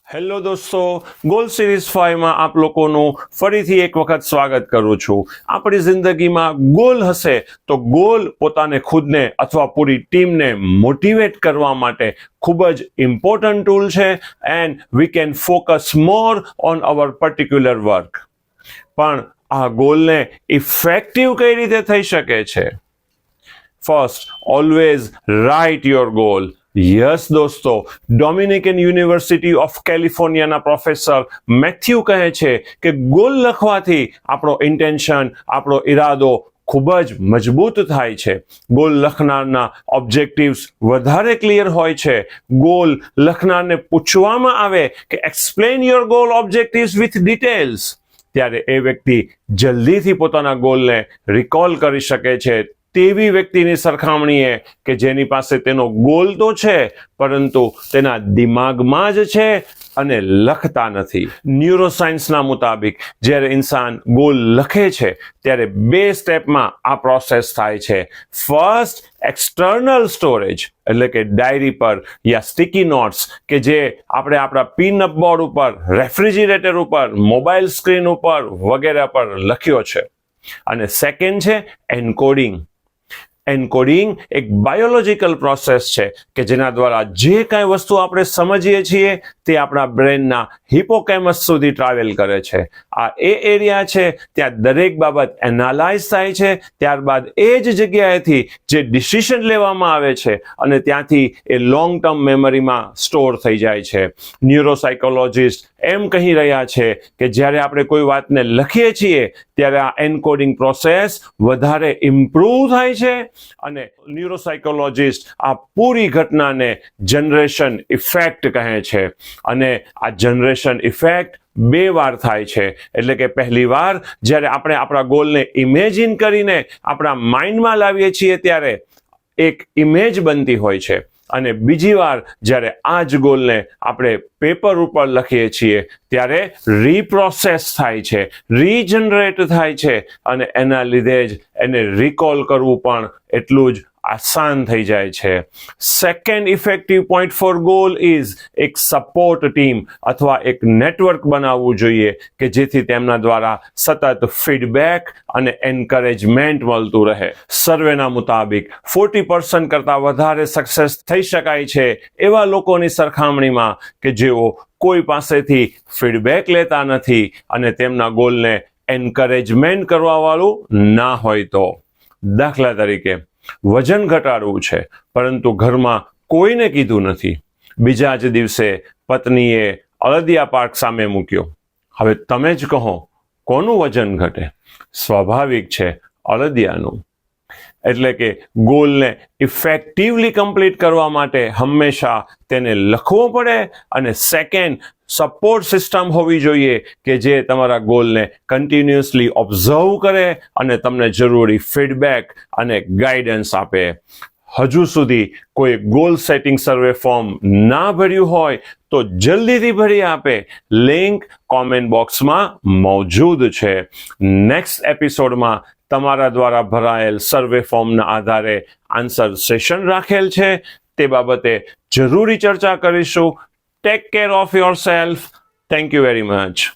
Hello દોસ્તો, goal series 5 માં આપ લોકોનું ફરીથી એક વખત સ્વાગત કરું છું. આપણી જિંદગીમાં ગોલ હશે તો ગોલ પોતાને ખુદને અથવા પૂરી ટીમને મોટિવેટ કરવા માટે ખૂબ જ ઇમ્પોર્ટન્ટ ટૂલ છે and we can focus more on our particular work. પણ આ ગોલને ઇફેક્ટિવ કઈ રીતે થઈ શકે છે? First, always write your goal. Yes દોસ્તો, ડોમિનિકન યુનિવર્સિટી ઓફ કેલિફોર્નિયાના પ્રોફેસર મેથ્યુ કહે છે કે ગોલ લખવાથી આપણો ઇન્ટેન્શન, આપણો ઈરાદો ખૂબ જ મજબૂત થાય છે. ગોલ લખનારના ઓબ્જેક્ટિવ્સ વધારે ક્લિયર હોય છે. ગોલ લખનારને પૂછવામાં આવે કે explain your goal objectives with details, ત્યારે એ વ્યક્તિ જલ્દીથી પોતાના ગોલને રિકોલ કરી શકે છે તેવી વ્યક્તિની સરખામણીએ કે જેની પાસે તેનો ગોલ તો છે પરંતુ તેના દિમાગમાં જ છે અને લખતા નથી. ન્યુરોસાયન્સના મુતાબિક જ્યારે ઇન્સાન ગોલ લખે છે ત્યારે 2 સ્ટેપમાં આ પ્રોસેસ થાય છે. ફર્સ્ટ, એક્સટર્નલ સ્ટોરેજ એટલે કે ડાયરી પર યા સ્ટિકી નોટ્સ કે જે આપણે આપણા પિનઅપ બોર્ડ ઉપર, રેફ્રિજરેટર ઉપર, મોબાઈલ સ્ક્રીન ઉપર વગેરે પર લખ્યો છે. અને સેકન્ડ છે એન્કોડિંગ. એન્કોડિંગ એક બાયોલોજીકલ પ્રોસેસ છે કે જેના દ્વારા જે કાંઈ વસ્તુ આપણે સમજીએ છીએ તે આપણા બ્રેનના હિપોકેમસ સુધી ટ્રાવેલ કરે છે. આ એ એરિયા છે ત્યાં દરેક બાબત એનાલાઇઝ થાય છે, ત્યારબાદ એ જ જગ્યાએથી જે ડિસિઝન લેવામાં આવે છે અને ત્યાંથી એ લોંગ ટર્મ મેમરીમાં સ્ટોર થઈ જાય છે. ન્યુરોસાયકોલોજિસ્ટ એમ કહી રહ્યા છે કે જ્યારે આપણે કોઈ વાતને લખીએ છીએ ત્યારે આ એન્કોડિંગ પ્રોસેસ વધારે ઇમ્પ્રૂવ થાય છે અને ન્યુરોસાયકોલોજિસ્ટ આ પૂરી ઘટનાને જનરેશન ઇફેક્ટ કહે છે. અને આ જનરેશન ઇફેક્ટ 2 વાર થાય છે. એટલે કે પહેલી વાર જ્યારે આપણે આપણા ગોલને ઇમેજિન કરીને આપણા માઇન્ડમાં લાવીએ છીએ ત્યારે એક ઇમેજ બનતી હોય છે, અને બીજી વાર જ્યારે આ જ ગોલને આપણે પેપર ઉપર લખીએ છીએ ત્યારે રીપ્રોસેસ થાય છે, રીજનરેટ થાય છે અને એના લીધે જ એને રિકોલ કરવું પણ એટલું જ આસાન થઈ જાય છે. Second effective point for goal is એક સપોર્ટ ટીમ અથવા એક નેટવર્ક બનાવવું જોઈએ કે જેથી તેમના દ્વારા સતત ફીડબેક અને એન્કરેજમેન્ટ મળતું રહે. સર્વેના મુતાબિક 40% કરતાં વધારે સક્સેસ થઈ શકાય છે એવા લોકોની સરખામણીમાં કે જેઓ કોઈ પાસેથી ફીડબેક લેતા નથી અને તેમના ગોલને એન્કરેજમેન્ટ કરવાવાળું ના હોય તો. દાખલા તરીકે, વજન ઘટાડવું છે પરંતુ ઘરમાં કોઈને કીધું નથી. બીજા જ દિવસે પત્નીએ અળદિયા પાક સામે મૂક્યો. હવે તમે જ કહો કોનું વજન ઘટે? સ્વાભાવિક છે, અળદિયાનું. એટલે કે ગોલને ઇફેક્ટિવલી કમ્પ્લીટ કરવા માટે હંમેશા તેને લખવો પડે અને સેકન્ડ, સપોર્ટ સિસ્ટમ હોવી જોઈએ કે જે તમારા ગોલને કન્ટિન્યુઅસલી ઓબ્ઝર્વ કરે અને તમને જરૂરી ફીડબેક અને ગાઈડન્સ આપે. હજુ સુધી કોઈ ગોલ સેટિંગ સર્વે ફોર્મ ના ભર્યું હોય તો જલ્દીથી ભરી આપે. લિંક કોમેન્ટ બોક્સમાં મોજૂદ છે. નેક્સ્ટ એપિસોડમાં તમારા દ્વારા ભરાયેલ સર્વે ફોર્મના આધારે આન્સર સેશન રાખેલ છે, તે બાબતે જરૂરી ચર્ચા કરીશું. Take care of yourself. Thank you very much.